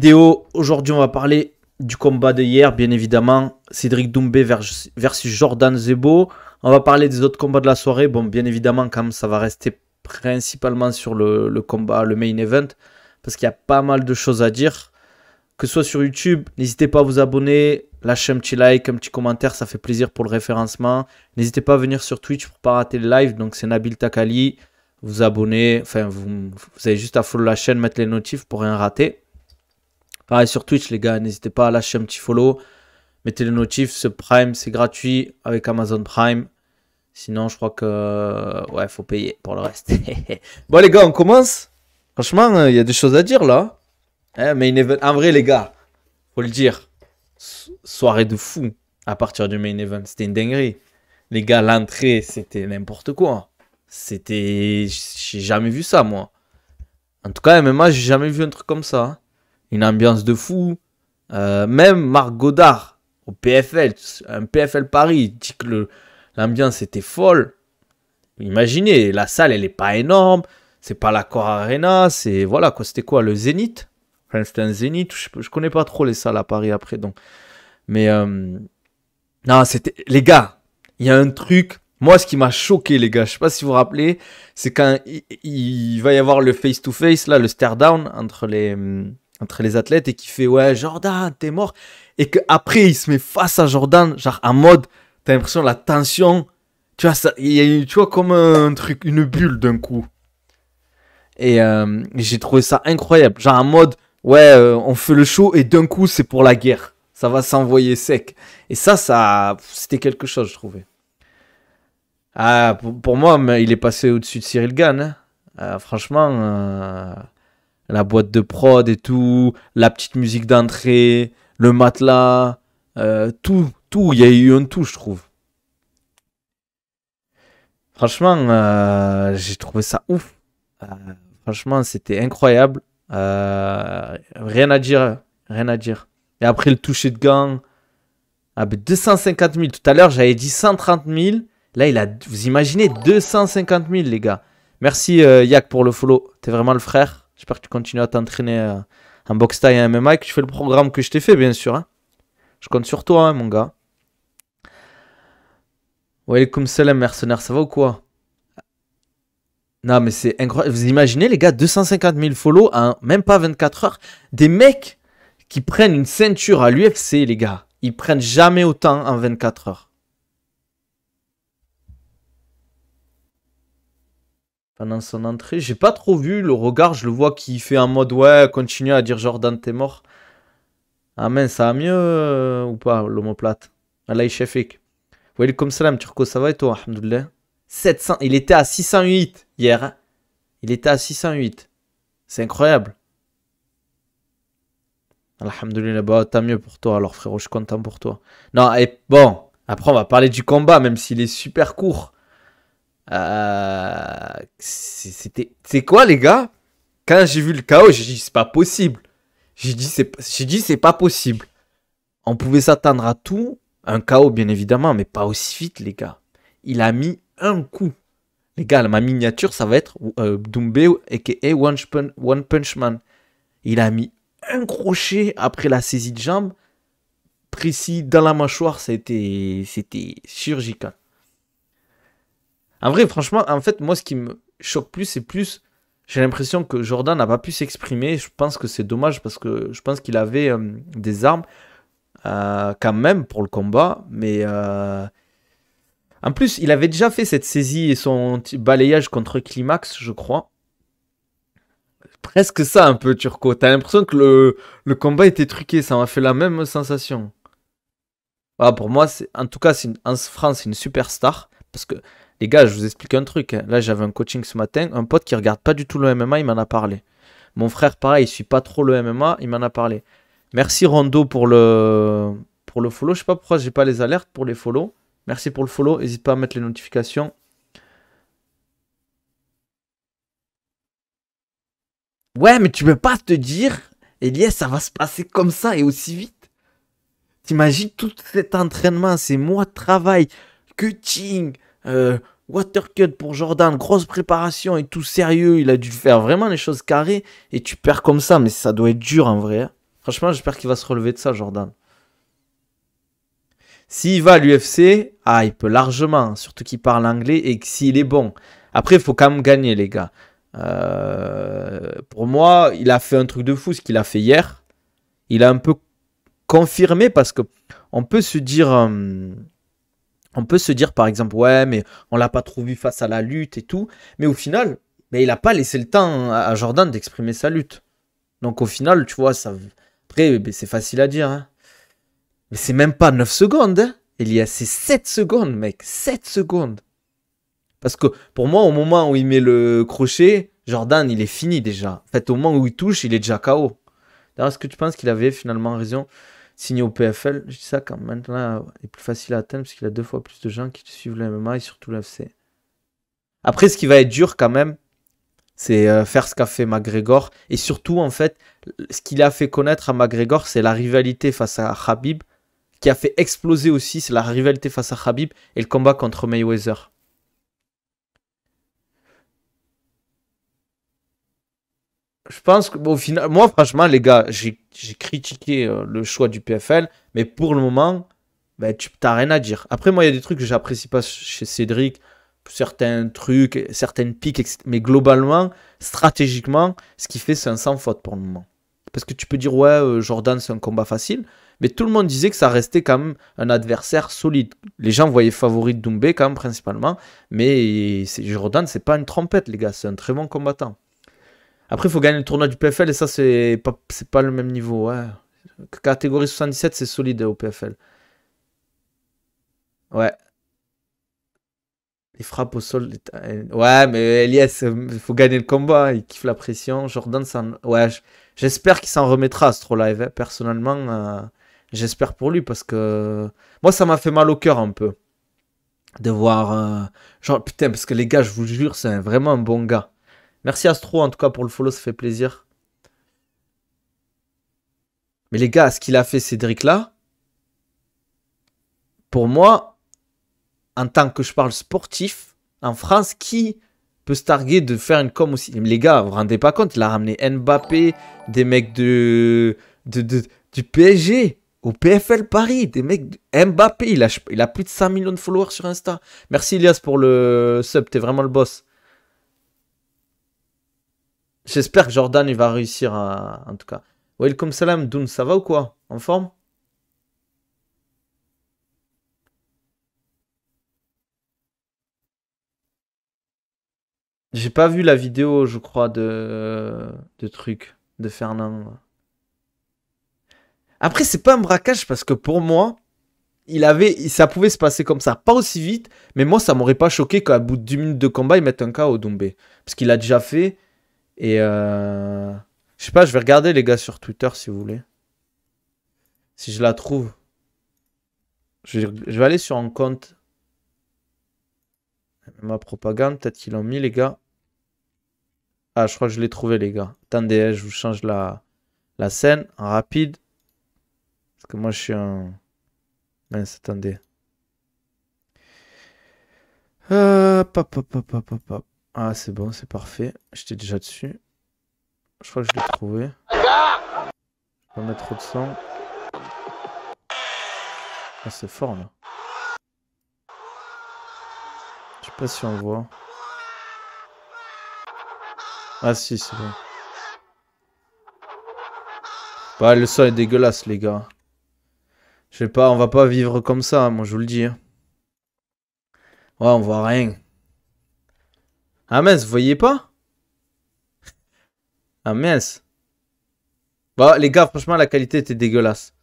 Vidéo, aujourd'hui on va parler du combat de hier, bien évidemment. Cédric Doumbé versus Jordan Zebo. On va parler des autres combats de la soirée. Bon, bien évidemment, comme ça va rester principalement sur le combat, le main event, parce qu'il y a pas mal de choses à dire. Que ce soit sur YouTube, n'hésitez pas à vous abonner, lâcher un petit like, un petit commentaire, ça fait plaisir pour le référencement. N'hésitez pas à venir sur Twitch pour ne pas rater le live, donc c'est Nabil Takali. Vous abonnez, enfin vous avez juste à follow la chaîne, mettre les notifs pour rien rater. Pareil sur Twitch les gars, n'hésitez pas à lâcher un petit follow, mettez les notifs, ce Prime c'est gratuit avec Amazon Prime. Sinon je crois que ouais faut payer pour le reste. Bon les gars on commence. Franchement il y a des choses à dire là. Main event, en vrai les gars, faut le dire, soirée de fou à partir du main event, c'était une dinguerie. Les gars l'entrée c'était n'importe quoi. C'était, j'ai jamais vu ça moi. En tout cas MMA j'ai jamais vu un truc comme ça. Hein. Une ambiance de fou. Même Marc Godard au PFL, un PFL Paris, dit que l'ambiance était folle. Imaginez, la salle elle est pas énorme, c'est pas l'Accor Arena, c'est voilà quoi, c'était quoi le Zénith? Enfin, c'était un Zénith, je connais pas trop les salles à Paris après donc. Mais non, c'était les gars, il y a un truc. Moi, ce qui m'a choqué, les gars, je sais pas si vous vous rappelez, c'est quand il va y avoir le face-to-face, là, le stare-down entre les athlètes et qui fait « Ouais, Jordan, t'es mort ». Et qu'après, il se met face à Jordan, genre en mode, t'as l'impression la tension, tu vois, tu vois comme un truc, une bulle d'un coup. Et j'ai trouvé ça incroyable, genre en mode « Ouais, on fait le show et d'un coup, c'est pour la guerre. Ça va s'envoyer sec. » Et ça, c'était quelque chose, je trouvais. Ah, pour moi, il est passé au-dessus de Cyril Gane. Hein. Franchement, la boîte de prod et tout, la petite musique d'entrée, le matelas, tout, il y a eu un tout, je trouve. Franchement, j'ai trouvé ça ouf. Franchement, c'était incroyable. Rien à dire, rien à dire. Et après le toucher de gants, 250 000. Tout à l'heure, j'avais dit 130 000. Là, vous imaginez 250 000, les gars. Merci, Yak, pour le follow. T'es vraiment le frère. J'espère que tu continues à t'entraîner en boxe taille et MMA et que tu fais le programme que je t'ai fait, bien sûr. Hein. Je compte sur toi, hein, mon gars. Walaikum salam, mercenaire. Ça va ou quoi? Non, mais c'est incroyable. Vous imaginez, les gars, 250 000 follow en même pas 24 heures. Des mecs qui prennent une ceinture à l'UFC, les gars. Ils prennent jamais autant en 24 heures. Pendant son entrée, j'ai pas trop vu le regard, je le vois qui fait en mode ouais, continue à dire Jordan t'es mort. Ah mince, ça va mieux ou pas l'omoplate? Allah Shafik. Welcome salam Turco, ça va et toi? Alhamdoulilah. 700, il était à 608 hier. Hein. Il était à 608. C'est incroyable. Alhamdoulilah, bah tant mieux pour toi alors frérot, je suis content pour toi. Non, et bon, après on va parler du combat même s'il est super court. C'est quoi les gars? Quand j'ai vu le KO, j'ai dit c'est pas possible. J'ai dit c'est pas possible. On pouvait s'attendre à tout, un KO bien évidemment, mais pas aussi vite les gars. Il a mis un coup. Les gars, ma miniature ça va être Doumbé aka One Punch Man. Il a mis un crochet après la saisie de jambe précis dans la mâchoire, c'était chirurgical. En vrai, franchement, en fait, moi, ce qui me choque plus, c'est plus... J'ai l'impression que Jordan n'a pas pu s'exprimer. Je pense que c'est dommage parce que je pense qu'il avait des armes quand même pour le combat. Mais en plus, il avait déjà fait cette saisie et son balayage contre Climax, je crois. Presque ça un peu, Turco. T'as l'impression que le combat était truqué. Ça m'a fait la même sensation. Voilà, pour moi, en tout cas, en France, c'est une superstar. Parce que... Les gars, je vous explique un truc. Là, j'avais un coaching ce matin. Un pote qui regarde pas du tout le MMA, il m'en a parlé. Mon frère, pareil, il suit pas trop le MMA, il m'en a parlé. Merci Rondo pour le follow. Je sais pas pourquoi j'ai pas les alertes pour les follow. Merci pour le follow. N'hésite pas à mettre les notifications. Ouais, mais tu peux pas te dire, Elias, ça va se passer comme ça et aussi vite. T'imagines tout cet entraînement, ces mois de travail, cutting, watercut pour Jordan, grosse préparation et tout sérieux. Il a dû faire vraiment les choses carrées et tu perds comme ça, mais ça doit être dur en vrai. Hein. Franchement, j'espère qu'il va se relever de ça, Jordan. S'il va à l'UFC, ah, il peut largement, surtout qu'il parle anglais et que s'il est bon. Après, il faut quand même gagner, les gars. Pour moi, il a fait un truc de fou, ce qu'il a fait hier. Il a un peu confirmé parce que on peut se dire, par exemple, ouais, mais on l'a pas trop vu face à la lutte et tout. Mais au final, il a pas laissé le temps à Jordan d'exprimer sa lutte. Donc au final, tu vois, ça. Après, c'est facile à dire, hein. Mais c'est même pas 9 secondes, hein. Elias, c'est 7 secondes, mec. 7 secondes. Parce que pour moi, au moment où il met le crochet, Jordan, il est fini déjà. En fait, au moment où il touche, il est déjà KO. D'ailleurs, est-ce que tu penses qu'il avait finalement raison signé au PFL? Je dis ça quand maintenant, il est plus facile à atteindre parce qu'il a 2 fois plus de gens qui suivent le MMA et surtout l'UFC. Après, ce qui va être dur quand même, c'est faire ce qu'a fait McGregor. Et surtout, en fait, ce qu'il a fait connaître à McGregor, c'est la rivalité face à Khabib. Qui a fait exploser aussi, c'est la rivalité face à Khabib et le combat contre Mayweather. Je pense qu'au final, moi franchement les gars, j'ai critiqué le choix du PFL, mais pour le moment, ben, tu n'as rien à dire. Après moi il y a des trucs que j'apprécie pas chez Cédric, certains trucs, certaines piques, etc. Mais globalement, stratégiquement, ce qu'il fait c'est un sans faute pour le moment. Parce que tu peux dire ouais Jordan c'est un combat facile, mais tout le monde disait que ça restait quand même un adversaire solide. Les gens voyaient favori de Doumbé quand même principalement, mais Jordan c'est pas une trompette les gars, c'est un très bon combattant. Après, il faut gagner le tournoi du PFL et ça, c'est pas le même niveau. Ouais. Catégorie 77, c'est solide au PFL. Ouais. Les frappes au sol. Ouais, mais Elias, il faut gagner le combat. Il kiffe la pression. Jordan, ça. Ouais, j'espère qu'il s'en remettra à Astro Live. Hein. Personnellement, j'espère pour lui parce que moi, ça m'a fait mal au cœur un peu de voir. Genre, putain, parce que les gars, je vous jure, c'est vraiment un bon gars. Merci Astro en tout cas pour le follow, ça fait plaisir. Mais les gars, ce qu'il a fait Cédric là, pour moi, en tant que je parle sportif, en France, qui peut se targuer de faire une com aussi? Mais les gars, vous vous rendez pas compte, il a ramené Mbappé, des mecs du PSG, au PFL Paris, des mecs Mbappé, il a plus de 5 millions de followers sur Insta. Merci Elias pour le sub, t'es vraiment le boss. J'espère que Jordan il va réussir en tout cas. Welcome salam, Doun, ça va ou quoi? En forme? J'ai pas vu la vidéo, je crois, de truc de Fernand. Après, c'est pas un braquage parce que pour moi, ça pouvait se passer comme ça. Pas aussi vite, mais moi, ça m'aurait pas choqué qu'à bout de 10 minutes de combat, ils mettent un KO au Doumbé. Parce qu'il a déjà fait. Et je sais pas, je vais regarder les gars sur Twitter si vous voulez. Si je la trouve. Je vais aller sur un compte. Ma propagande, peut-être qu'ils l'ont mis les gars. Ah, je crois que je l'ai trouvé les gars. Attendez, je vous change la scène en rapide. Parce que moi je suis un... Mince, attendez. Ah, c'est bon, c'est parfait. J'étais déjà dessus. Je crois que je l'ai trouvé. Je vais mettre trop de son. Ah, c'est fort là. Je sais pas si on voit. Ah si, c'est bon. Bah, le son est dégueulasse les gars. Je sais pas, on va pas vivre comme ça, moi je vous le dis. Hein. Ouais, on voit rien. Ah mince, vous voyez pas? Ah mince. Bah les gars, franchement la qualité était dégueulasse.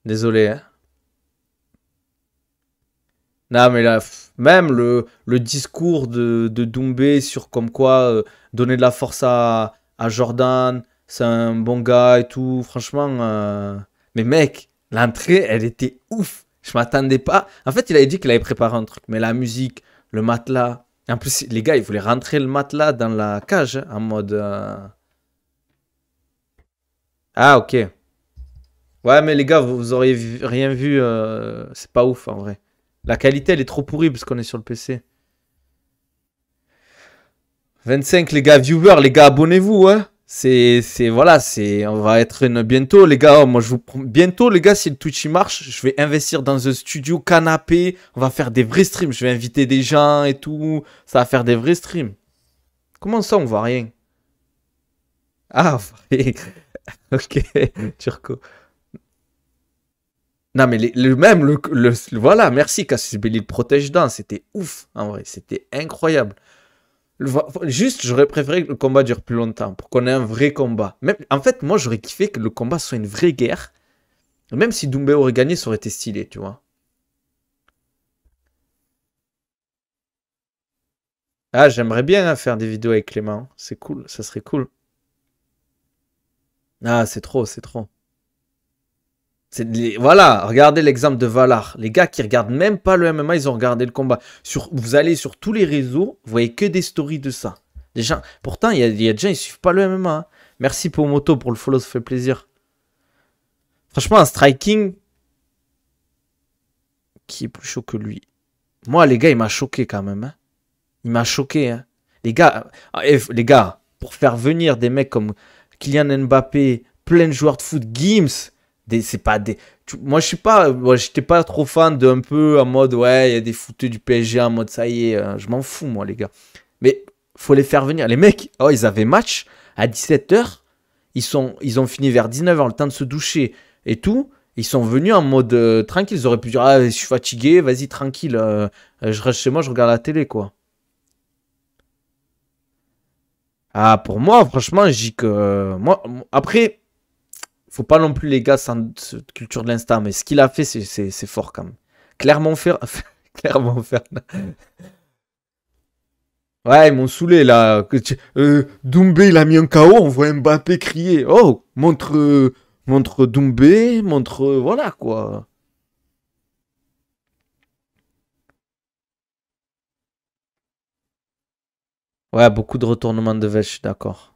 Désolé. Hein. Non mais là, même le discours de Doumbé sur comme quoi donner de la force à Jordan, c'est un bon gars et tout, franchement. Mais mec, l'entrée, elle était ouf. Je m'attendais pas. En fait, il avait dit qu'il avait préparé un truc, mais la musique, le matelas. En plus, les gars, ils voulaient rentrer le matelas dans la cage hein, en mode. Ah, ok. Ouais, mais les gars, vous auriez rien vu. C'est pas ouf en vrai. La qualité, elle est trop pourrie parce qu'on est sur le PC. 25, les gars, viewers, les gars, abonnez-vous, hein. Voilà, on va être bientôt, les gars. Moi, je vous bientôt, les gars, si le Twitch il marche, je vais investir dans un studio canapé. On va faire des vrais streams. Je vais inviter des gens et tout. Ça va faire des vrais streams. Comment ça, on voit rien? Ah, ok, Turco. Non, mais voilà, merci, Cassius Belli, le protège dents. C'était ouf, en vrai. C'était incroyable. Juste, j'aurais préféré que le combat dure plus longtemps pour qu'on ait un vrai combat. Même, en fait, moi, j'aurais kiffé que le combat soit une vraie guerre. Même si Doumbé aurait gagné, ça aurait été stylé, tu vois. Ah, j'aimerais bien hein, faire des vidéos avec Clément. C'est cool, ça serait cool. Ah, c'est trop, c'est trop. Voilà, regardez l'exemple de Valar. Les gars qui regardent même pas le MMA, ils ont regardé le combat. Vous allez sur tous les réseaux, vous voyez que des stories de ça. Des gens, pourtant, il y a des gens, ils suivent pas le MMA. Hein. Merci pour Moto pour le follow, ça fait plaisir. Franchement, un striking qui est plus chaud que lui. Moi, les gars, il m'a choqué quand même. Hein. Il m'a choqué. Hein. Les gars, pour faire venir des mecs comme Kylian Mbappé, plein de joueurs de foot, Gims, c'est pas des. Moi, je suis pas. Moi, j'étais pas trop fan d'un peu en mode ouais, il y a des footeux du PSG en mode ça y est, je m'en fous, moi, les gars. Mais faut les faire venir. Les mecs, oh, ils avaient match à 17h. Ils ont fini vers 19h, le temps de se doucher et tout. Ils sont venus en mode tranquille. Ils auraient pu dire ah, je suis fatigué, vas-y, tranquille. Je reste chez moi, je regarde la télé, quoi. Ah, pour moi, franchement, je dis que. Après, faut pas non plus les gars sans cette culture de l'instant, mais ce qu'il a fait, c'est fort quand même. Clermont-Ferrand. Clermont-Ferrand. Ouais, ils m'ont saoulé là. Doumbé, il a mis un KO, on voit Mbappé crier. Oh, montre Doumbé, voilà quoi. Ouais, beaucoup de retournements de veste, je suis d'accord.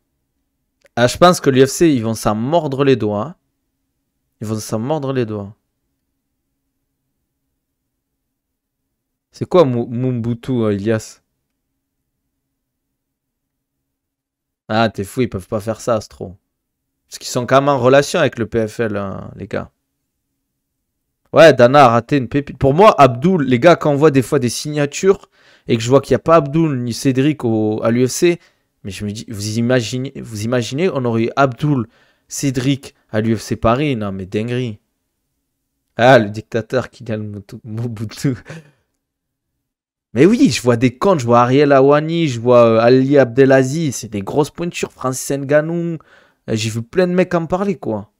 Ah, je pense que l'UFC, ils vont s'en mordre les doigts. Hein. Ils vont s'en mordre les doigts. C'est quoi Mumbutu, Ilias? Ah, t'es fou, ils peuvent pas faire ça, Astro. Parce qu'ils sont quand même en relation avec le PFL, hein, les gars. Ouais, Dana a raté une pépite. Pour moi, Abdul, les gars, quand on voit des fois des signatures et que je vois qu'il n'y a pas Abdul ni Cédric à l'UFC, mais je me dis, vous imaginez, on aurait eu Abdul, Cédric à l'UFC Paris? Non, mais dinguerie. Ah, le dictateur Kylian Mobutu. Mais oui, je vois des comptes, je vois Ariel Awani, je vois Ali Abdelaziz, c'est des grosses pointures, Francis Ngannou. J'ai vu plein de mecs en parler, quoi.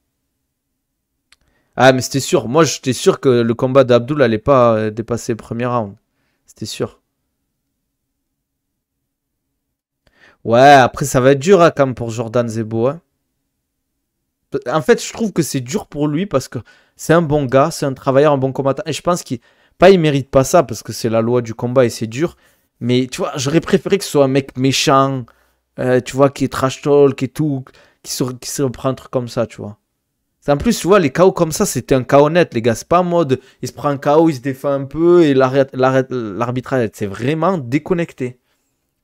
Ah, mais c'était sûr. Moi, j'étais sûr que le combat d'Abdul allait pas dépasser le premier round. C'était sûr. Ouais, après, ça va être dur hein, quand même pour Jordan Zebo. Hein. En fait, je trouve que c'est dur pour lui parce que c'est un bon gars, c'est un travailleur, un bon combattant. Et je pense qu'il pas, il mérite pas ça parce que c'est la loi du combat et c'est dur. Mais tu vois, j'aurais préféré que ce soit un mec méchant, tu vois, qui est trash talk et tout, qui se reprend un truc comme ça, tu vois. En plus, tu vois, les KO comme ça, c'était un KO net, les gars. C'est pas en mode, il se prend un KO, il se défend un peu et l'arbitre arrête. C'est vraiment déconnecté.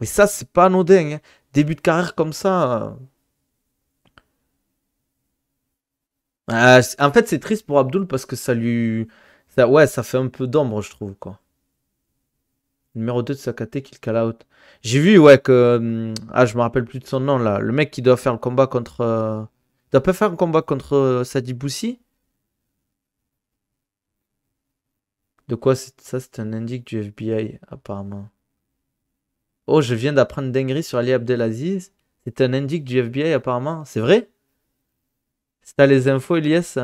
Mais ça, c'est pas anodin. Hein. Début de carrière comme ça. En fait, c'est triste pour Abdul parce que ouais, ça fait un peu d'ombre, je trouve, quoi. Numéro 2 de Sakate, kill call out. J'ai vu, ouais, que. Ah, je me rappelle plus de son nom, là. Le mec qui doit faire le combat contre. Il doit pas faire un combat contre Sadi Boussi. De quoi ça, c'est un indique du FBI, apparemment. Oh, je viens d'apprendre dinguerie sur Ali Abdelaziz. C'est un indique du FBI, apparemment. C'est vrai? Si t'as les infos, Elias,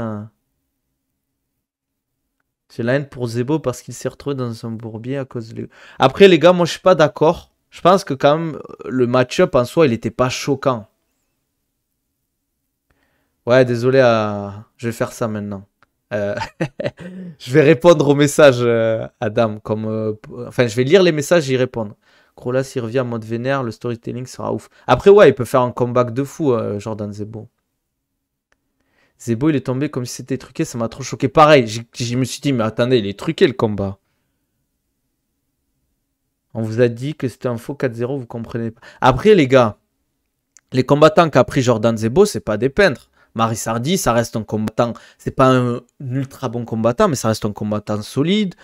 j'ai la haine pour Zebo parce qu'il s'est retrouvé dans un bourbier à cause de. Après, les gars, moi, je suis pas d'accord. Je pense que quand même, le match-up en soi, il était pas choquant. Ouais, désolé, je vais faire ça maintenant. Euh, je vais répondre aux messages, Adam. Enfin, je vais lire les messages et y répondre. Krola, s'il revient en mode vénère, le storytelling sera ouf. Après, ouais, il peut faire un comeback de fou, Jordan Zebo. Zebo, il est tombé comme si c'était truqué, ça m'a trop choqué. Pareil, je me suis dit, mais attendez, il est truqué le combat. On vous a dit que c'était un faux 4-0, vous comprenez pas. Après, les gars, Les combattants qu'a pris Jordan Zebo, c'est pas des peintres. Maris Hardy, ça reste un combattant. C'est pas un ultra bon combattant, mais ça reste un combattant solide.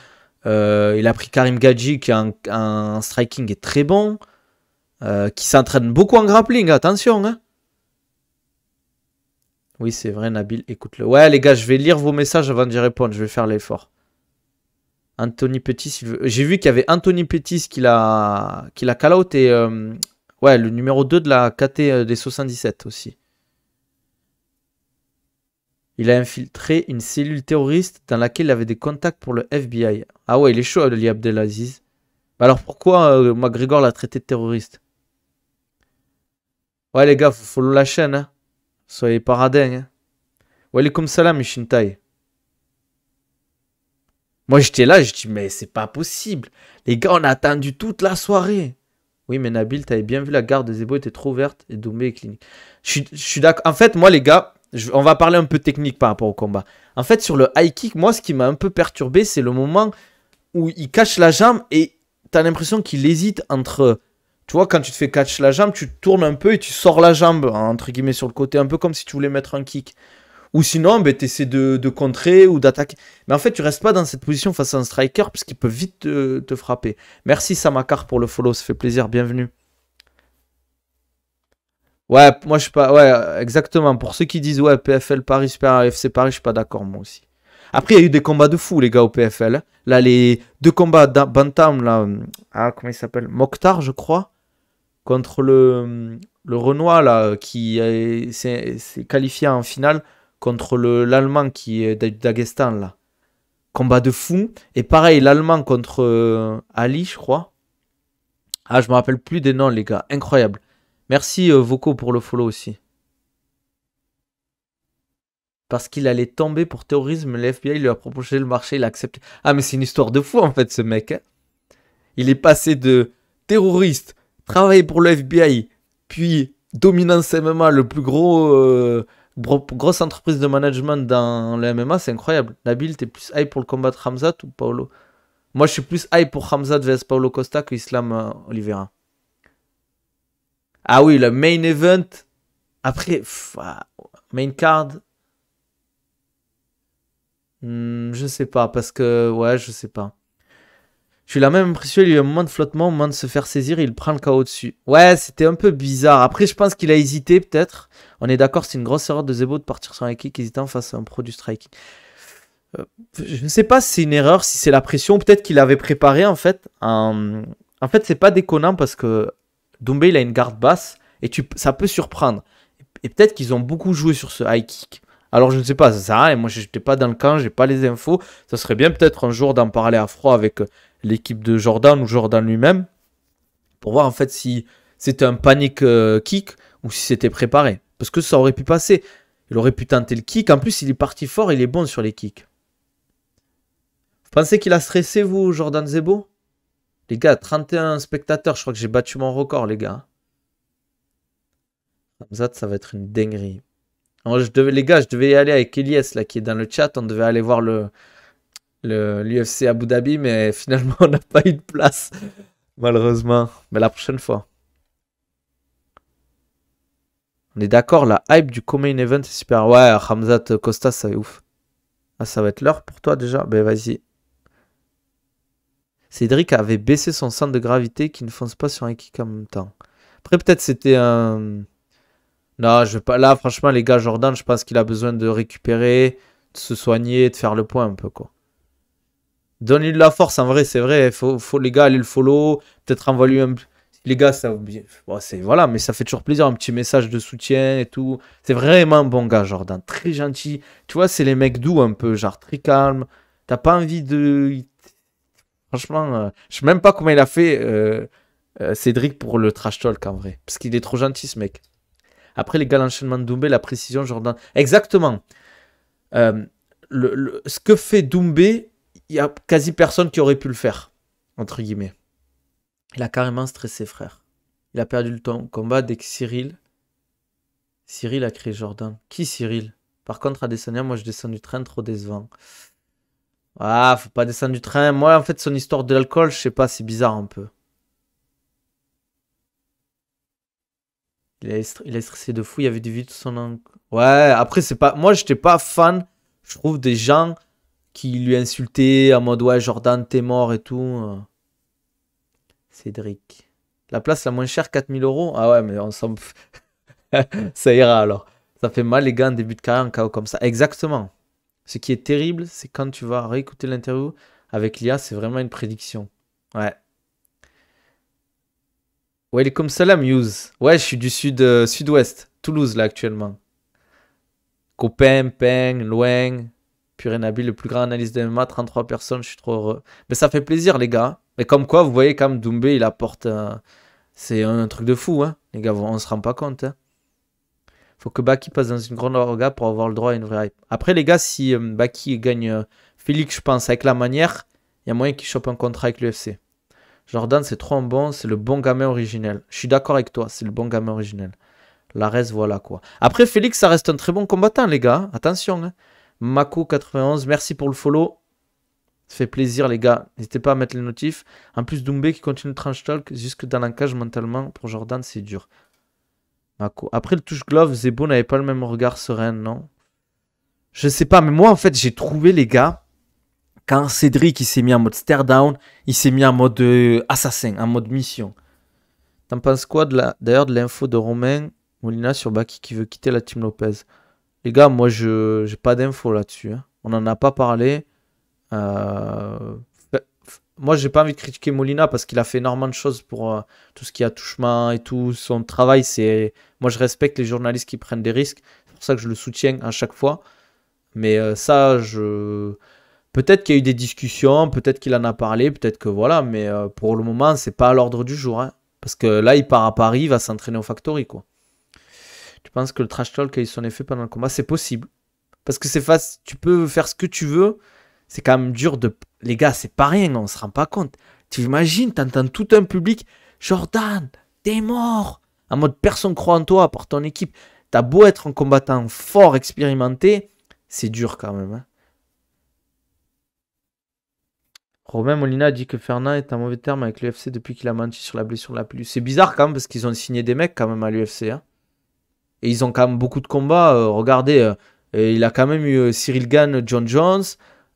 Il a pris Karim Gadji, qui a un striking est très bon. Qui s'entraîne beaucoup en grappling, attention. Hein. Oui, c'est vrai, Nabil, écoute-le. Ouais, les gars, je vais lire vos messages avant d'y répondre. Je vais faire l'effort. Anthony Pettis, j'ai vu qu'il y avait Anthony Pettis qui l'a call out et ouais, le numéro 2 de la KT des 77 aussi. Il a infiltré une cellule terroriste dans laquelle il avait des contacts pour le FBI. Ah ouais, il est chaud, Ali Abdelaziz. Bah alors pourquoi McGregor l'a traité de terroriste? Ouais, les gars, faut follow la chaîne. Hein. Soyez paradins. Hein. Walaikum salam, Ishintai. Moi, j'étais là, je dis, mais c'est pas possible. Les gars, on a attendu toute la soirée. Oui, mais Nabil, t'avais bien vu, la gare de Zebo était trop ouverte et Doumbé est clinique. Je suis d'accord. En fait, moi, les gars, on va parler un peu technique par rapport au combat. En fait, sur le high kick, moi, ce qui m'a un peu perturbé, c'est le moment où il cache la jambe et t'as l'impression qu'il hésite entre... Tu vois, quand tu te fais catch la jambe, tu tournes un peu et tu sors la jambe, entre guillemets, sur le côté, un peu comme si tu voulais mettre un kick. Ou sinon, ben, tu essaies de contrer ou d'attaquer. Mais en fait, tu restes pas dans cette position face à un striker parce qu'il peut vite te frapper. Merci Samakar pour le follow, ça fait plaisir, bienvenue. Ouais, moi je suis pas. Ouais, exactement. Pour ceux qui disent ouais, PFL Paris, Super FC Paris, je suis pas d'accord, moi aussi. Après, il y a eu des combats de fou, les gars, au PFL. Hein. Là, les deux combats Bantam, là. Ah, comment il s'appelle? Mokhtar, je crois. Contre le Renoir, là, qui s'est qualifié en finale contre l'Allemand qui est d'Daghestan, là. Combat de fou. Et pareil, l'Allemand contre Ali, je crois. Ah, je me rappelle plus des noms, les gars. Incroyable. Merci, Voco, pour le follow aussi. Parce qu'il allait tomber pour terrorisme, le FBI lui a proposé le marché, il a accepté. Ah, mais c'est une histoire de fou, en fait, ce mec. Hein. Il est passé de terroriste, travailler pour le FBI, puis dominance MMA, le plus grosse entreprise de management dans le MMA, c'est incroyable. Nabil, t'es plus hype pour le combat de Khamzat ou Paolo? Moi, je suis plus hype pour Khamzat vs Paulo Costa que Islam Oliveira. Ah oui, le main event. Après, main card. Je sais pas, parce que, ouais, je sais pas. J'ai la même impression, il y a eu un moment de flottement, au moment de se faire saisir, il prend le KO dessus. Ouais, c'était un peu bizarre. Après, je pense qu'il a hésité, peut-être. On est d'accord, c'est une grosse erreur de Zebo de partir sur un kick hésitant face à un pro du striking. Je ne sais pas si c'est une erreur, si c'est la pression. Peut-être qu'il avait préparé, en fait. En fait, c'est pas déconnant parce que Doumbé, il a une garde basse et ça peut surprendre. Et peut-être qu'ils ont beaucoup joué sur ce high kick. Alors, je ne sais pas, ça sert à rien. Moi, je n'étais pas dans le camp, j'ai pas les infos. Ça serait bien peut-être un jour d'en parler à froid avec l'équipe de Jordan ou Jordan lui-même pour voir en fait si c'était un panic kick ou si c'était préparé. Parce que ça aurait pu passer. Il aurait pu tenter le kick. En plus, il est parti fort, il est bon sur les kicks. Vous pensez qu'il a stressé, vous, Jordan Zebo? Les gars, 31 spectateurs, je crois que j'ai battu mon record, les gars. Hamzat, ça va être une dinguerie. Alors, les gars, je devais y aller avec Elias, là, qui est dans le chat. On devait aller voir l'UFC Abu Dhabi, mais finalement, on n'a pas eu de place. Malheureusement. Mais la prochaine fois. On est d'accord, la hype du co-main event, c'est super. Ouais, Hamzat Costa, ça va ouf. Ah, ça va être l'heure pour toi déjà? Ben, vas-y. Cédric avait baissé son centre de gravité qui ne fonce pas sur un kick en même temps. Après, peut-être c'était un... Non, je vais pas. Là, franchement, les gars, Jordan, je pense qu'il a besoin de récupérer, de se soigner, de faire le point un peu, quoi. Donne-lui de la force, en vrai, c'est vrai. Faut les gars, aller le follow. Peut-être envoyer un. Les gars, ça. Bon, voilà, mais ça fait toujours plaisir, un petit message de soutien et tout. C'est vraiment un bon gars, Jordan. Très gentil. Tu vois, c'est les mecs doux un peu, genre très calme. T'as pas envie de. Franchement, je sais même pas comment il a fait Cédric pour le trash talk en vrai. Parce qu'il est trop gentil, ce mec. Après, les gars, l'enchaînement de Doumbé, la précision, Jordan. Exactement. Euh, ce que fait Doumbé, il y a quasi personne qui aurait pu le faire. Entre guillemets. Il a carrément stressé, frère. Il a perdu le combat dès que Cyril a créé Jordan. Qui Cyril? Par contre, à Adesanya, moi je descends du train, trop décevant. Ah, faut pas descendre du train. Moi, en fait, son histoire de l'alcool, je sais pas, c'est bizarre un peu. Il a stressé de fou, il y avait des vidéos de son oncle. Ouais, après, c'est pas. Moi, j'étais pas fan, je trouve, des gens qui lui insultaient en mode ouais, Jordan, t'es mort et tout. Cédric. La place la moins chère, 4 000 euros. Ah ouais, mais on s'en. Ça ira alors. Ça fait mal, les gars, en début de carrière, en KO comme ça. Exactement. Ce qui est terrible, c'est quand tu vas réécouter l'interview avec l'IA, c'est vraiment une prédiction. Ouais. Welcome salam, Yous. Ouais, je suis du sud-ouest. Toulouse, là, actuellement. Copain, Peng, Loeng, Puré Nabil, le plus grand analyste de MMA, 33 personnes, je suis trop heureux. Mais ça fait plaisir, les gars. Mais comme quoi, vous voyez, comme Doumbé, il apporte. C'est un truc de fou, hein. Les gars, on se rend pas compte, hein. Faut que Baki passe dans une grande orga pour avoir le droit à une vraie hype. Après, les gars, si Baki gagne Félix, je pense, avec la manière, il y a moyen qu'il chope un contrat avec l'UFC. Jordan, c'est trop un bon, c'est le bon gamin originel. Je suis d'accord avec toi, c'est le bon gamin originel. La reste, voilà quoi. Après, Félix, ça reste un très bon combattant, les gars. Attention. Hein. Mako91, merci pour le follow. Ça fait plaisir, les gars. N'hésitez pas à mettre les notifs. En plus, Doumbé qui continue le trash talk jusque dans l'encage mentalement. Pour Jordan, c'est dur. Mako. Après, le touche glove, Zebo n'avait pas le même regard serein, non? Je sais pas, mais moi, en fait, j'ai trouvé, les gars, quand Cédric, il s'est mis en mode stare down, il s'est mis en mode assassin, en mode mission. T'en penses quoi d'ailleurs de l'info de Romain Molina sur Baki qui veut quitter la Team Lopez? Les gars, moi, j'ai pas d'infos là-dessus. Hein. On n'en a pas parlé. Moi, j'ai pas envie de critiquer Molina parce qu'il a fait énormément de choses pour tout ce qui est attouchement et tout. Son travail, c'est... Moi, je respecte les journalistes qui prennent des risques. C'est pour ça que je le soutiens à chaque fois. Mais ça, peut-être qu'il y a eu des discussions, peut-être qu'il en a parlé, peut-être que voilà. Mais pour le moment, c'est pas à l'ordre du jour. Hein. Parce que là, il part à Paris, il va s'entraîner au Factory, quoi. Tu penses que le trash talk a eu son effet pendant le combat? C'est possible. Parce que c'est facile. Tu peux faire ce que tu veux. C'est quand même dur de... Les gars, c'est pas rien, on se rend pas compte. Tu imagines, t'entends tout un public. Jordan, t'es mort. En mode, personne croit en toi, par ton équipe. T'as beau être un combattant fort, expérimenté. C'est dur quand même. Hein. Romain Molina a dit que Fernand est en mauvais terme avec l'UFC depuis qu'il a menti sur la blessure de la plus. C'est bizarre quand même parce qu'ils ont signé des mecs quand même à l'UFC. Hein. Et ils ont quand même beaucoup de combats. Regardez, il a quand même eu Cyril Gane, John Jones.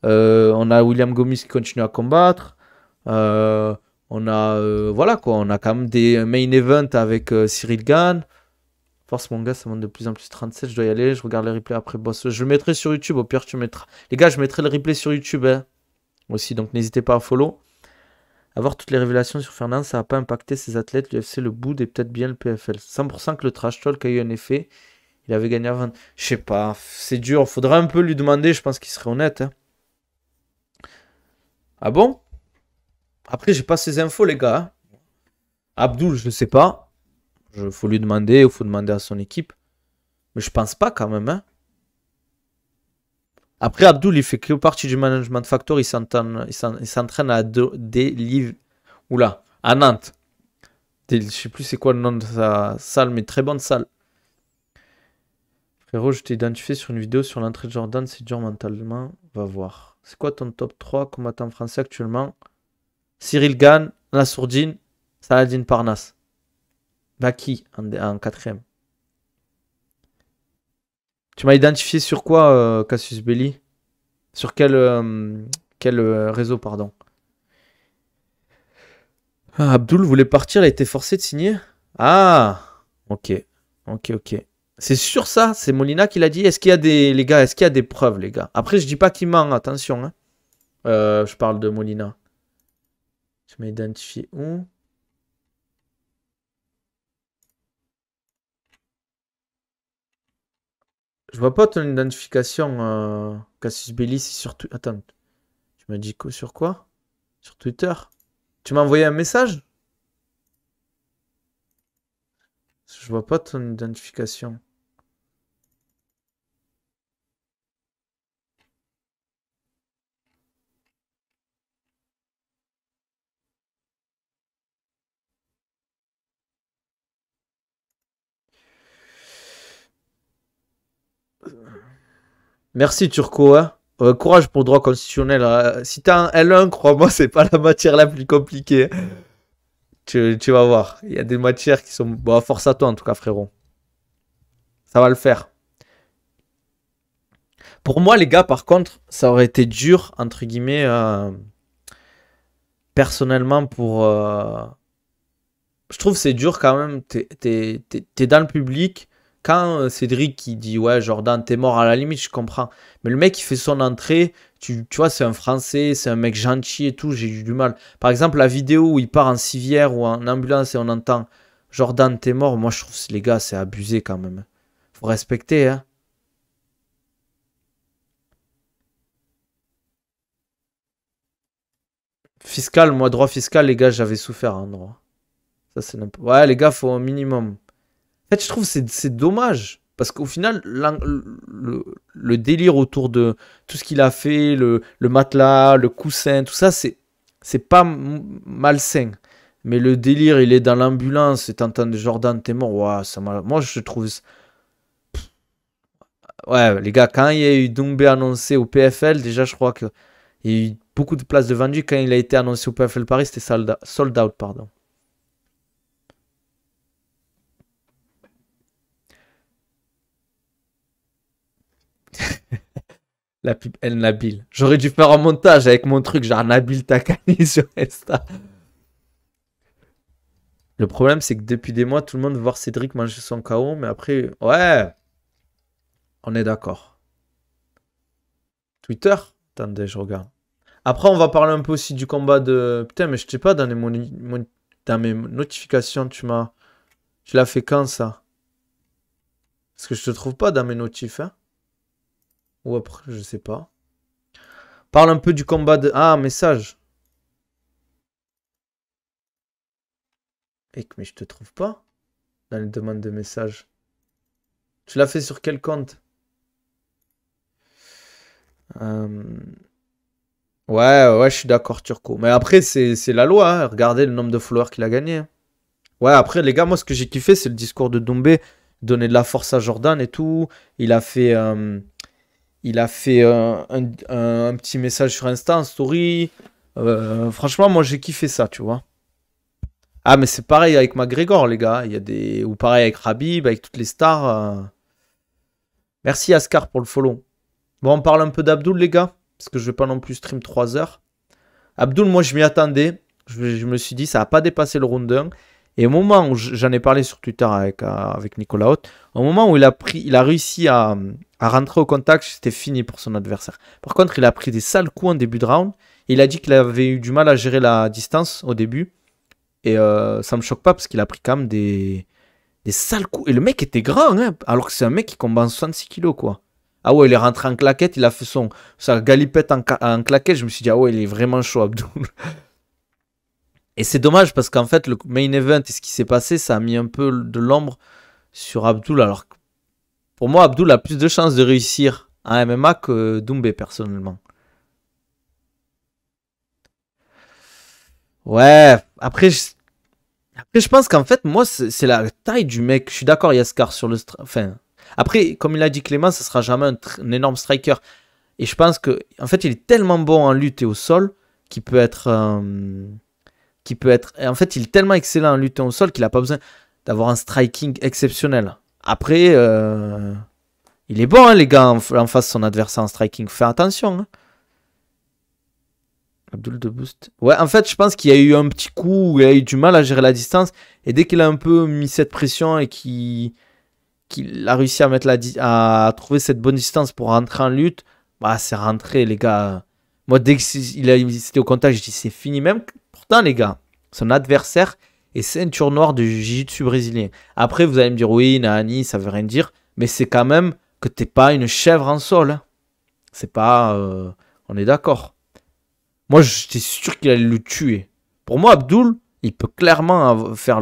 On a William Gomis qui continue à combattre. On a voilà quoi. On a quand même des main events avec Cyril Gane. Force mon gars, ça monte de plus en plus 37. Je dois y aller. Je regarde les replays après boss. Je le mettrai sur YouTube. Au pire, tu mettras. Les gars, je mettrai le replay sur YouTube hein, aussi. Donc n'hésitez pas à follow. Avoir toutes les révélations sur Fernand, ça n'a pas impacté ses athlètes, l'UFC, le Boud et peut-être bien le PFL. 100% que le trash talk a eu un effet. Il avait gagné avant. Je sais pas, c'est dur. Faudrait un peu lui demander, je pense qu'il serait honnête. Hein. Ah bon? Après, j'ai pas ces infos, les gars. Hein. Abdul, je sais pas. Faut lui demander ou faut demander à son équipe. Mais je pense pas quand même. Hein. Après, Abdul, il fait que partie du Management Factor. Il s'entraîne à Oula, à Nantes. Je sais plus c'est quoi le nom de sa salle, mais très bonne salle. Frérot, je t'ai identifié sur une vidéo sur l'entrée de Jordan. C'est dur mentalement. Va voir. C'est quoi ton top 3 combattants français actuellement? Cyril Gane, Nassourdine, Saladin Parnasse. Baki en quatrième. Tu m'as identifié sur quoi, Cassius Belli? Sur quel réseau, pardon? Ah, Abdul voulait partir, il a été forcé de signer? Ah, ok. Ok. C'est sûr ça? C'est Molina qui l'a dit? Est-ce qu'il y a des... Les gars, est-ce qu'il y a des preuves, les gars? Après, je dis pas qu'il ment, attention. Hein. Je parle de Molina. Tu m'as identifié où? Je vois pas ton identification, Cassius Belli, c'est sur Twitter. Attends, tu m'as dit sur quoi? Sur Twitter? Tu m'as envoyé un message? Je vois pas ton identification. Merci Turco. Hein. Courage pour le droit constitutionnel. Hein. Si t'as un L1, crois-moi, c'est pas la matière la plus compliquée. Tu vas voir. Il y a des matières qui sont... Bon, force à toi en tout cas, frérot. Ça va le faire. Pour moi, les gars, par contre, ça aurait été dur, entre guillemets, personnellement, pour... Je trouve que c'est dur quand même. T'es dans le public. Quand Cédric qui dit ouais, Jordan, t'es mort, à la limite, je comprends. Mais le mec, il fait son entrée. Tu vois, c'est un Français, c'est un mec gentil et tout. J'ai eu du mal. Par exemple, la vidéo où il part en civière ou en ambulance et on entend Jordan, t'es mort. Moi, je trouve que les gars, c'est abusé quand même. Faut respecter, hein. Fiscal, moi, droit fiscal, les gars, j'avais souffert en droit. Ça, c'est ouais, les gars, faut un minimum. En fait, je trouve que c'est dommage. Parce qu'au final, le délire autour de tout ce qu'il a fait, le matelas, le coussin, tout ça, c'est pas malsain. Mais le délire, il est dans l'ambulance et t'entends Jordan, t'es mort. Ouah, moi, je trouve. Ouais, les gars, quand il y a eu Doumbé annoncé au PFL, déjà, je crois qu'il y a eu beaucoup de places de vendues. Quand il a été annoncé au PFL Paris, c'était sold out, pardon. La pub El Nabil. J'aurais dû faire un montage avec mon truc, genre Nabil Takani sur Insta. Le problème, c'est que depuis des mois, tout le monde veut voir Cédric manger son KO, mais après, ouais, on est d'accord. Twitter? Attendez, je regarde. Après, on va parler un peu aussi du combat de. Putain, mais je sais pas, dans mes notifications, Tu l'as fait quand ça? Parce que je te trouve pas dans mes notifs, hein? Ou après, je sais pas. Parle un peu du combat de. Ah, message. Mais je te trouve pas dans les demandes de messages. Tu l'as fait sur quel compte? Euh, Ouais, je suis d'accord, Turco. Mais après, c'est la loi, hein. Regardez le nombre de followers qu'il a gagné, hein. Ouais, après, les gars, moi, ce que j'ai kiffé, c'est le discours de Doumbé, donner de la force à Jordan et tout. Il a fait, un petit message sur Insta, en story. Franchement, moi, j'ai kiffé ça, tu vois. Ah, mais c'est pareil avec McGregor, les gars. Il y a des... Ou pareil avec Khabib, avec toutes les stars. Merci, Ascar, pour le follow. Bon, on parle un peu d'Abdul, les gars. Parce que je vais pas non plus stream 3 heures. Abdul, moi, je m'y attendais. Je me suis dit, ça n'a pas dépassé le round 1. Et au moment où j'en ai parlé sur Twitter avec Nicolas Haute, au moment où il a réussi à rentrer au contact, c'était fini pour son adversaire. Par contre, il a pris des sales coups en début de round. Il a dit qu'il avait eu du mal à gérer la distance au début. Et ça me choque pas parce qu'il a pris quand même des sales coups. Et le mec était grand, hein, alors que c'est un mec qui combat 66 kilos, quoi. Ah ouais, il est rentré en claquette, il a fait sa galipette en claquette. Je me suis dit, ah ouais, il est vraiment chaud, Abdul. Et c'est dommage parce qu'en fait, le main event et ce qui s'est passé, ça a mis un peu de l'ombre sur Abdul. Alors que pour moi, Abdul a plus de chances de réussir en MMA que Doumbé, personnellement. Ouais, après, je pense qu'en fait, moi, c'est la taille du mec. Je suis d'accord, Yaskar sur le. Enfin, après, comme il a dit Clément, ce sera jamais un énorme striker. Et je pense que, en fait, il est tellement bon en lutte et au sol qu'il peut être. En fait, il est tellement excellent en lutte et au sol qu'il n'a pas besoin d'avoir un striking exceptionnel. Après, il est bon, hein, les gars, en face de son adversaire en striking. Fais attention, hein. Abdul de boost. Ouais, en fait, je pense qu'il y a eu un petit coup où il a eu du mal à gérer la distance. Et dès qu'il a un peu mis cette pression et qu'il a réussi à à trouver cette bonne distance pour rentrer en lutte, bah, c'est rentré, les gars. Moi, dès qu'il c'était au contact, je dis c'est fini. Même pourtant, les gars, son adversaire est ceinture noire de jiu-jitsu brésilien. Après, vous allez me dire, oui, Nani, ça veut rien dire. Mais c'est quand même que t'es pas une chèvre en sol, hein. C'est pas. On est d'accord. Moi, j'étais sûr qu'il allait le tuer. Pour moi, Abdul, il peut clairement faire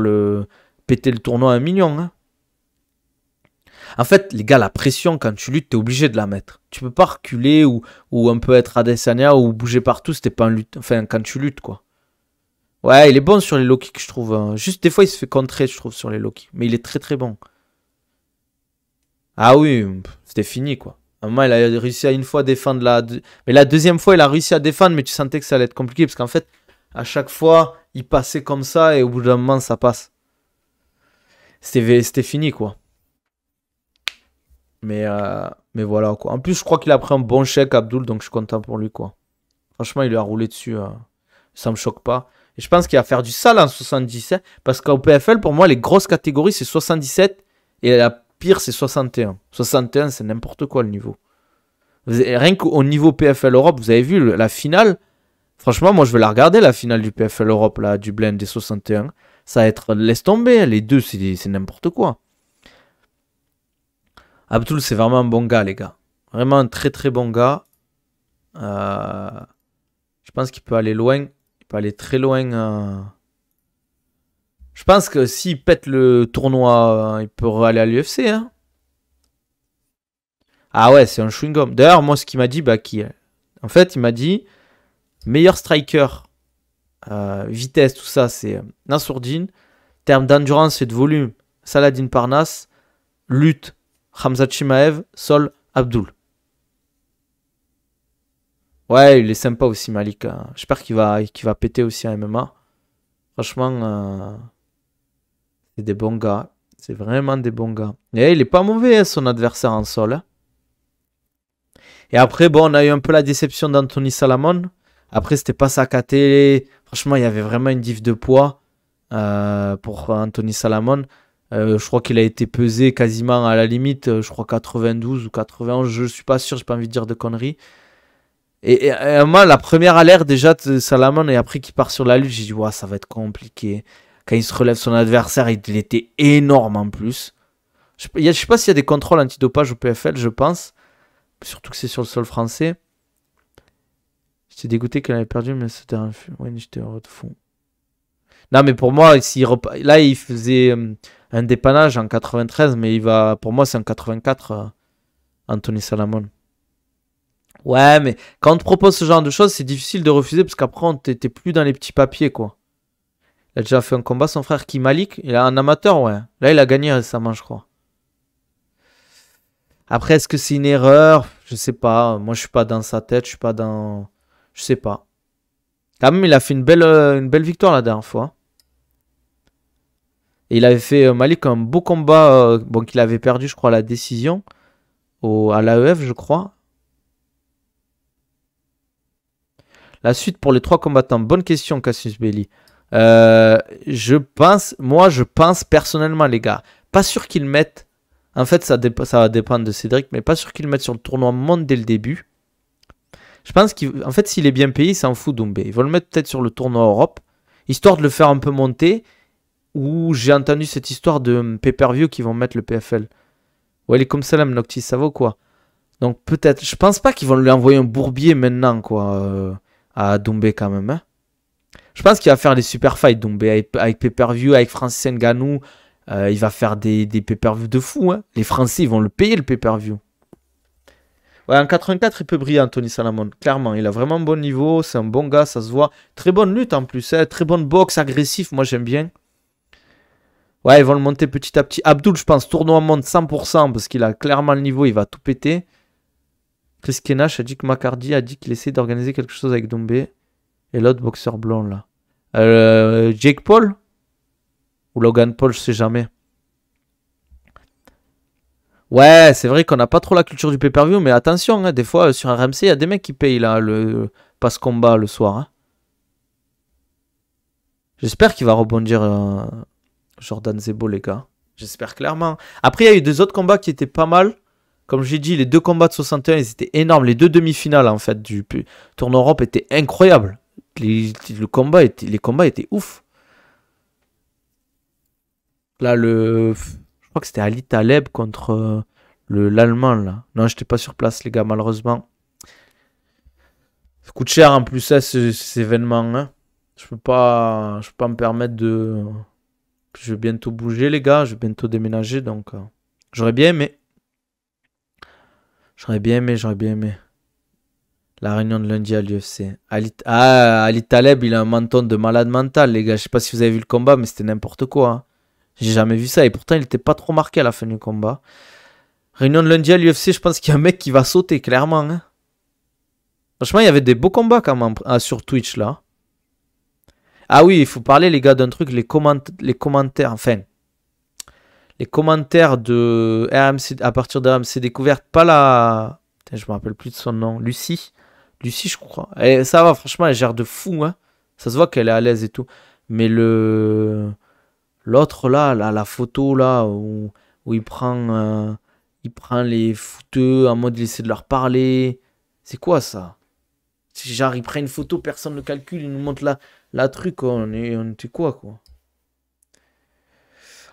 péter le tournoi à 1 million, hein. En fait, les gars, la pression, quand tu luttes, t'es obligé de la mettre. Tu peux pas reculer ou un peu être Adesanya ou bouger partout, c'était pas un lutte. Enfin, quand tu luttes, quoi. Ouais, il est bon sur les low kicks, je trouve, hein. Juste des fois, il se fait contrer, je trouve, sur les low kicks. Mais il est très très bon. Ah oui, c'était fini, quoi. À un moment, il a réussi à une fois défendre mais la deuxième fois, il a réussi à défendre, mais tu sentais que ça allait être compliqué parce qu'en fait, à chaque fois, il passait comme ça et au bout d'un moment, ça passe. C'était fini, quoi. Mais voilà, quoi. En plus, je crois qu'il a pris un bon chèque, Abdul, donc je suis content pour lui, quoi. Franchement, il lui a roulé dessus. Ça me choque pas. Et je pense qu'il va faire du sale en 77. Parce qu'au PFL, pour moi, les grosses catégories, c'est 77. Et la pire, c'est 61. 61, c'est n'importe quoi le niveau. Rien qu'au niveau PFL Europe, vous avez vu la finale. Franchement, moi, je vais la regarder, la finale du PFL Europe, là, du blend des 61. Ça va être, laisse tomber. Les deux, c'est n'importe quoi. Abdul, c'est vraiment un bon gars, les gars. Vraiment un très très bon gars. Je pense qu'il peut aller loin. Il peut aller très loin. Je pense que s'il pète le tournoi, il peut aller à l'UFC. Hein. Ah ouais, c'est un chewing-gum. D'ailleurs, moi, ce qu'il m'a dit, bah, en fait, il m'a dit, meilleur striker, vitesse, tout ça, c'est Nassourdine. Terme d'endurance et de volume, Saladin Parnasse. Lutte, Khamzat Chimaev. Sol, Abdul. Ouais, il est sympa aussi, Malik. J'espère qu'il va péter aussi en MMA. Franchement, c'est des bons gars. C'est vraiment des bons gars. Et il est pas mauvais, hein, son adversaire en sol. Hein. Et après, bon, on a eu un peu la déception d'Anthony Salamon. Après, c'était pas sa KT. Franchement, il y avait vraiment une diff de poids pour Anthony Salamon. Je crois qu'il a été pesé quasiment à la limite. Je crois 92 ou 91. Je suis pas sûr, j'ai pas envie de dire de conneries. Et moi, la première alerte déjà de Salamon et après qu'il part sur la lutte, j'ai dit, ouais, ça va être compliqué. Quand il se relève son adversaire, il était énorme en plus. Je sais pas s'il y a des contrôles antidopage au PFL, je pense. Surtout que c'est sur le sol français. J'étais dégoûté qu'elle avait perdu, mais c'était un fou. Ouais, j'étais heureux de fou. Non, mais pour moi, là, il faisait un dépannage en 93, mais pour moi, c'est en 84, Anthony Salamon. Ouais, mais quand on te propose ce genre de choses, c'est difficile de refuser parce qu'après, t'es plus dans les petits papiers, quoi. Il a déjà fait un combat, son frère Kimalik. Il a un amateur, ouais. Là, il a gagné récemment, je crois. Après, est-ce que c'est une erreur? Je sais pas. Moi, je suis pas dans sa tête. Je suis pas dans. Je sais pas. Quand même, il a fait une belle victoire la dernière fois. Et il avait fait Malik un beau combat. Bon, qu'il avait perdu, je crois, à la décision. À l'AEF, je crois. La suite pour les 3 combattants. Bonne question, Cassius Belli. Je pense personnellement, les gars. Pas sûr qu'ils mettent. En fait, ça va dépendre de Cédric, mais pas sûr qu'ils le mettent sur le tournoi monde dès le début. Je pense qu'en fait, s'il est bien payé, il s'en fout, Doumbé. Ils vont le mettre peut-être sur le tournoi Europe, histoire de le faire un peu monter. Ou j'ai entendu cette histoire de pay-per-view qui vont mettre le PFL. Ouais, il est comme ça, là, Noctis, ça vaut quoi. Donc peut-être, je pense pas qu'ils vont lui envoyer un bourbier maintenant, quoi, à Doumbé quand même. Hein. Je pense qu'il va faire des super fights, Doumbé, avec pay-per-view, avec Francis Ngannou. Il va faire des pay-per-view de fou. Hein. Les Français, ils vont le payer, le pay-per-view. Ouais, en 84, il peut briller, Anthony Salamon. Clairement, il a vraiment un bon niveau. C'est un bon gars, ça se voit. Très bonne lutte en plus. Hein. Très bonne boxe, agressif. Moi, j'aime bien. Ouais, ils vont le monter petit à petit. Abdul, je pense, tournoi monde 100% parce qu'il a clairement le niveau. Il va tout péter. Chris Kenash a dit que McCarty a dit qu'il essaie d'organiser quelque chose avec Doumbé. Et l'autre boxeur blond, là. Jake Paul ou Logan Paul, je sais jamais. Ouais, c'est vrai qu'on n'a pas trop la culture du pay-per-view, mais attention, hein, des fois sur RMC, il y a des mecs qui payent là le passe-combat le soir. Hein. J'espère qu'il va rebondir Jordan Zebo, les gars. J'espère clairement. Après, il y a eu des autres combats qui étaient pas mal. Comme j'ai dit, les 2 combats de 61, ils étaient énormes. Les 2 demi-finales, en fait, du tournoi Europe étaient incroyables. Les combats étaient ouf. Là, je crois que c'était Ali Taleb contre l'Allemand, là. Non, j'étais pas sur place, les gars, malheureusement. Ça coûte cher, en plus, ça, ces événements. Hein. Je peux pas me permettre de... Je vais bientôt bouger, les gars. Je vais bientôt déménager, donc... J'aurais bien aimé. J'aurais bien aimé. La réunion de lundi à l'UFC. Ali Taleb, il a un menton de malade mental, les gars. Je sais pas si vous avez vu le combat, mais c'était n'importe quoi. Hein. J'ai jamais vu ça. Et pourtant, il était pas trop marqué à la fin du combat. Réunion de lundi à l'UFC, je pense qu'il y a un mec qui va sauter, clairement. Hein. Franchement, il y avait des beaux combats quand même sur Twitch, là. Ah oui, il faut parler, les gars, d'un truc. Les commentaires, enfin... les commentaires de RMC, à partir de RMC Découverte, pas la... Putain, je me rappelle plus de son nom. Lucie. Lucie, je crois. Ça va, franchement, elle gère de fou, hein. Ça se voit qu'elle est à l'aise et tout. Mais l'autre là, la photo là, où il prend les fouteux en mode il essaie de leur parler. C'est quoi ça? Genre, il prend une photo, personne ne calcule, il nous montre la truc, quoi. On était quoi?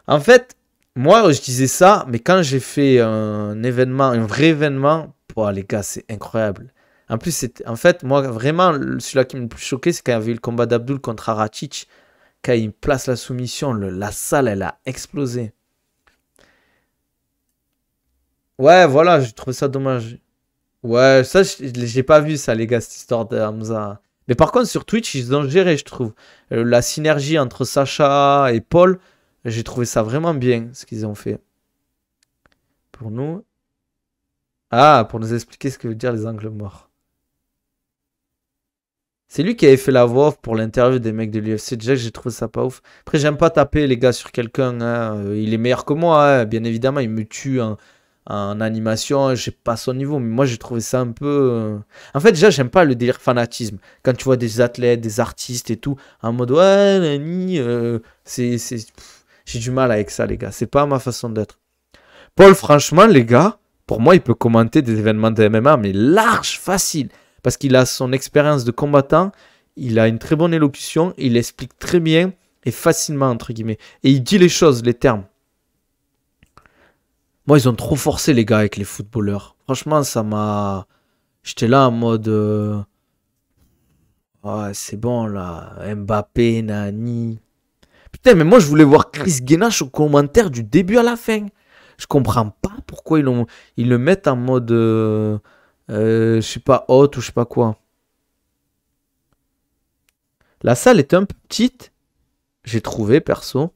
En fait, moi, je disais ça, mais quand j'ai fait un événement, un vrai événement, oh, les gars, c'est incroyable. En plus, en fait, moi, vraiment, celui-là qui m'a le plus choqué, c'est quand il y avait eu le combat d'Abdul contre Arachic. Quand il place la soumission, la salle, elle a explosé. Ouais, voilà, j'ai trouvé ça dommage. Ouais, ça, j'ai pas vu ça, les gars, cette histoire de Hamza. Mais par contre, sur Twitch, ils ont géré, je trouve. La synergie entre Sacha et Paul, j'ai trouvé ça vraiment bien, ce qu'ils ont fait. Pour nous. Ah, pour nous expliquer ce que veut dire les angles morts. C'est lui qui avait fait la voix off pour l'interview des mecs de l'UFC. Déjà, j'ai trouvé ça pas ouf. Après, j'aime pas taper les gars sur quelqu'un, hein. Il est meilleur que moi, hein. Bien évidemment. Il me tue en animation. J'ai pas son niveau. Mais moi, j'ai trouvé ça un peu. En fait, déjà, j'aime pas le délire fanatisme. Quand tu vois des athlètes, des artistes et tout, en mode ouais, nani, j'ai du mal avec ça, les gars. C'est pas ma façon d'être. Paul, franchement, les gars, pour moi, il peut commenter des événements de MMA, mais large, facile. Parce qu'il a son expérience de combattant, il a une très bonne élocution, il explique très bien et facilement, entre guillemets. Et il dit les choses, les termes. Moi, ils ont trop forcé, les gars, avec les footballeurs. Franchement, ça m'a... J'étais là en mode... Ouais, c'est bon, là. Mbappé, Nani... Putain, mais moi, je voulais voir Chris Guénache au commentaire du début à la fin. Je comprends pas pourquoi ils le mettent en mode, je sais pas, hot ou je sais pas quoi. La salle est un peu petite, j'ai trouvé, perso.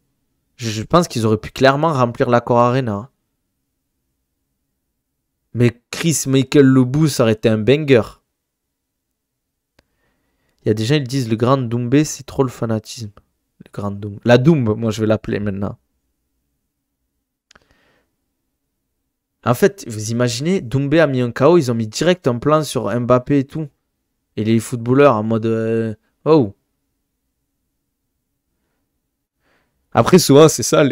Je pense qu'ils auraient pu clairement remplir l'Accor Arena. Mais Chris Michael Lebou, ça aurait été un banger. Il y a des gens, ils disent le grand Doumbé, c'est trop le fanatisme. Le grand Doom. La Doom, moi, je vais l'appeler maintenant. En fait, vous imaginez, Doumbé a mis un KO, ils ont mis direct un plan sur Mbappé et tout. Et les footballeurs en mode oh. Après, souvent, c'est ça,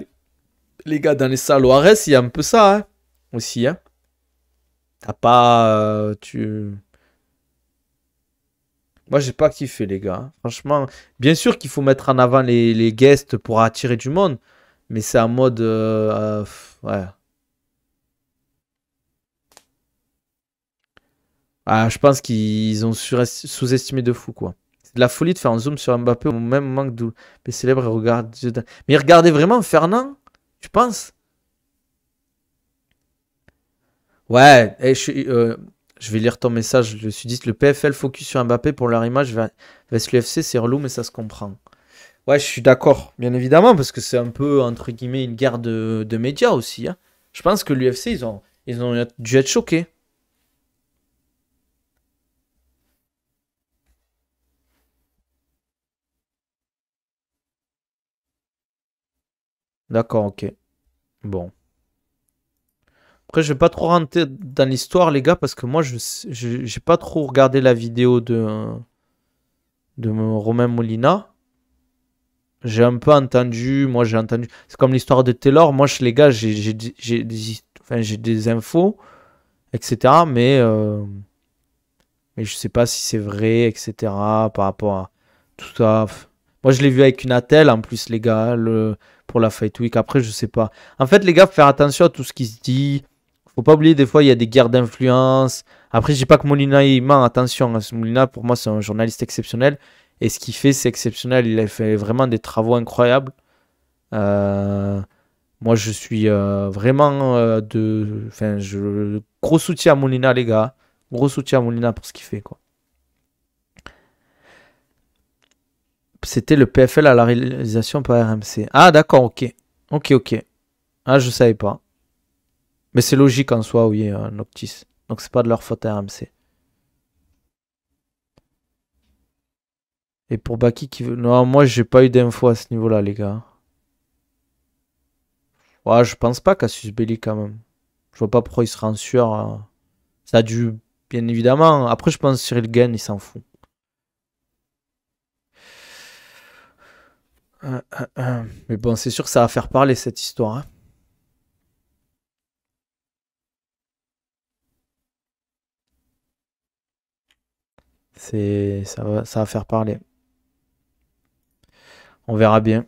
les gars dans les salles ORS, il y a un peu ça, hein, aussi. Hein. T'as pas. Moi, j'ai pas kiffé, les gars. Hein. Franchement, bien sûr qu'il faut mettre en avant les guests pour attirer du monde. Mais c'est en mode. Ouais. Ah, je pense qu'ils ont sous-estimé de fou, quoi. C'est de la folie de faire un zoom sur Mbappé au même moment que Doumbé célèbre et regarde. Mais regardez vraiment Fernand, tu penses? Ouais, je vais lire ton message. Je me suis dit, le PFL focus sur Mbappé pour leur image vs l'UFC, c'est relou, mais ça se comprend. Ouais, je suis d'accord, bien évidemment, parce que c'est un peu, entre guillemets, une guerre de médias aussi. Hein. Je pense que l'UFC, ils ont dû être choqués. D'accord, ok. Bon. Après, je vais pas trop rentrer dans l'histoire, les gars, parce que moi, j'ai pas trop regardé la vidéo de Romain Molina. J'ai un peu entendu, moi j'ai entendu. C'est comme l'histoire de Taylor. Moi, les gars, j'ai des infos, etc. Mais je sais pas si c'est vrai, etc. Par rapport à tout ça. Moi, je l'ai vu avec une attelle en plus, les gars, pour la Fight Week. Après, je sais pas. En fait, les gars, faut faire attention à tout ce qui se dit. Faut pas oublier, des fois, il y a des guerres d'influence. Après, je dis pas que Molina, il ment. Attention, hein. Molina, pour moi, c'est un journaliste exceptionnel. Et ce qu'il fait, c'est exceptionnel. Il a fait vraiment des travaux incroyables. Euh, Moi, je suis vraiment Enfin, gros soutien à Molina, les gars. Gros soutien à Molina pour ce qu'il fait, quoi. C'était le PFL à la réalisation par RMC. Ah, d'accord, ok. Ok, ok. Ah, je savais pas. Mais c'est logique en soi, oui, Noctis. Donc, c'est pas de leur faute à RMC. Et pour Baki qui veut. Non, moi, j'ai pas eu d'infos à ce niveau-là, les gars. Ouais, je pense pas Cassius Belli quand même. Je vois pas pourquoi il serait en sueur. Ça a dû, bien évidemment. Après, je pense que Cyril Gane, il s'en fout. Mais bon, c'est sûr que ça va faire parler cette histoire, hein. Ça va faire parler. On verra bien.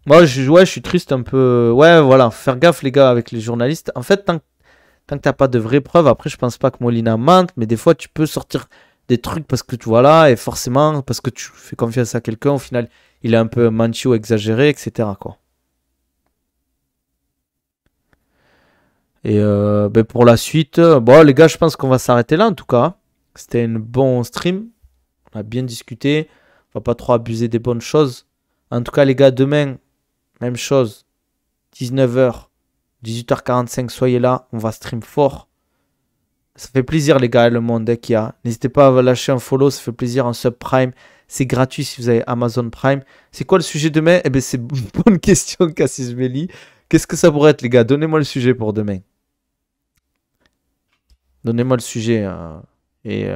Moi, ouais, je suis triste un peu. Ouais, voilà, faire gaffe les gars avec les journalistes. En fait, tant que t'as pas de vraies preuves, après, je pense pas que Molina mente, mais des fois, tu peux sortir des trucs parce que tu vois là, et forcément, parce que tu fais confiance à quelqu'un, au final, il est un peu menti ou exagéré, etc. quoi. Et ben pour la suite, bon, les gars, je pense qu'on va s'arrêter là en tout cas. C'était un bon stream. On a bien discuté. On va pas trop abuser des bonnes choses. En tout cas, les gars, demain, même chose. 19h, 18h45, soyez là. On va stream fort. Ça fait plaisir, les gars, le monde qu'il y a. N'hésitez pas à lâcher un follow, ça fait plaisir. Un subprime, c'est gratuit si vous avez Amazon Prime. C'est quoi le sujet demain? Eh bien, c'est une bonne question, Cassis Belli. Qu'est-ce que ça pourrait être, les gars? Donnez-moi le sujet pour demain. Donnez-moi le sujet. Et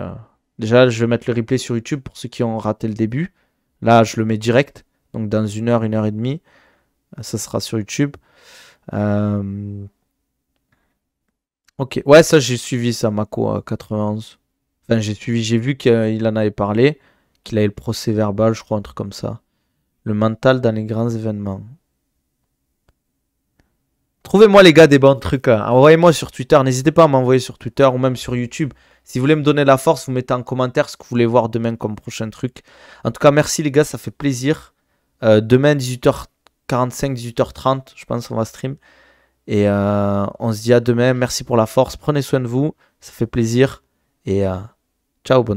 déjà, je vais mettre le replay sur YouTube pour ceux qui ont raté le début. Là, je le mets direct. Donc, dans 1 heure et demie, ça sera sur YouTube. Ok, ouais, ça, j'ai suivi ça, Mako à 91. Enfin, j'ai vu qu'il en avait parlé, qu'il avait le procès verbal, je crois, un truc comme ça. Le mental dans les grands événements. Trouvez-moi les gars des bons trucs, hein. Envoyez-moi sur Twitter. N'hésitez pas à m'envoyer sur Twitter ou même sur YouTube. Si vous voulez me donner la force, vous mettez en commentaire ce que vous voulez voir demain comme prochain truc. En tout cas, merci les gars, ça fait plaisir. Demain, 18h45, 18h30, je pense qu'on va stream. Et on se dit à demain. Merci pour la force. Prenez soin de vous. Ça fait plaisir. Et ciao, bonne